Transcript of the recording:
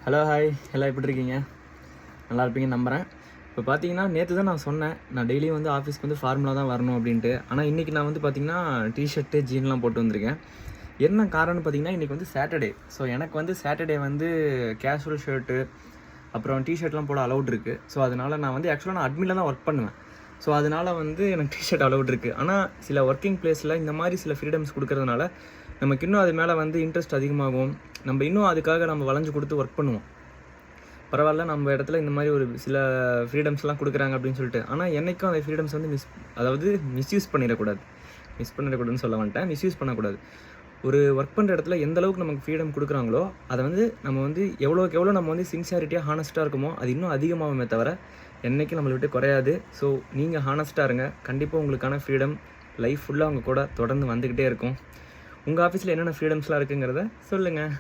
Hello hi எல்லாம் எப்படி இருக்கீங்க? நல்லா இருப்பீங்கன்னு நம்புகிறேன். இப்போ பார்த்தீங்கன்னா நேற்று தான் நான் சொன்னேன், நான் டெய்லியும் வந்து ஆஃபீஸ்க்கு வந்து ஃபார்மலாக தான் வரணும் அப்படின்ட்டு. ஆனால் இன்றைக்கி நான் வந்து பார்த்தீங்கன்னா டிஷர்ட்டு ஜீன்லாம் போட்டு வந்திருக்கேன். என்ன காரணம்னு பார்த்தீங்கன்னா இன்றைக்கி வந்து சாட்டர்டே. ஸோ எனக்கு வந்து சாட்டர்டே வந்து கேஷுவல் ஷர்ட்டு அப்புறம் டிஷர்ட்லாம் போட அலௌட் இருக்குது. ஸோ அதனால் நான் வந்து ஆக்சுவலாக நான் அட்மினில் தான் ஒர்க் பண்ணுவேன். ஸோ அதனால் வந்து எனக்கு டிஷர்ட் அலௌட் இருக்குது. ஆனால் சில ஒர்க்கிங் பிளேஸில் இந்த மாதிரி சில ஃப்ரீடம்ஸ் கொடுக்கறதுனால நமக்கு இன்னும் அது மேலே வந்து இன்ட்ரெஸ்ட் அதிகமாகும். நம்ம இன்னும் அதுக்காக நம்ம வளைஞ்சு கொடுத்து ஒர்க் பண்ணுவோம். பரவாயில்ல, நம்ம இடத்துல இந்த மாதிரி ஒரு சில ஃப்ரீடம்ஸ்லாம் கொடுக்குறாங்க அப்படின்னு சொல்லிட்டு. ஆனால் என்றைக்கும் அந்த ஃப்ரீடம்ஸ் வந்து மிஸ்யூஸ் பண்ணிடக்கூடாதுன்னு சொல்ல வந்துட்டேன். மிஸ்யூஸ் பண்ணக்கூடாது. ஒரு ஒர்க் பண்ணுற இடத்துல எந்த அளவுக்கு நமக்கு ஃப்ரீடம் கொடுக்குறாங்களோ அதை வந்து நம்ம வந்து எவ்வளோக்கு எவ்வளோ நம்ம வந்து சின்சியாரிட்டியாக ஹானஸ்ட்டாக இருக்குமோ அது இன்னும் அதிகமாகுமே தவிர என்றைக்கும் நம்மளை விட்டு குறையாது. ஸோ நீங்கள் ஹானஸ்ட்டாக இருங்க. கண்டிப்பாக உங்களுக்கான ஃப்ரீடம் லைஃப் ஃபுல்லாக அவங்க கூட தொடர்ந்து வந்துக்கிட்டே இருக்கும். உங்கள் ஆஃபீஸில் என்னென்ன ஃப்ரீடம்ஸ்லாம் இருக்குங்கிறத சொல்லுங்கள்.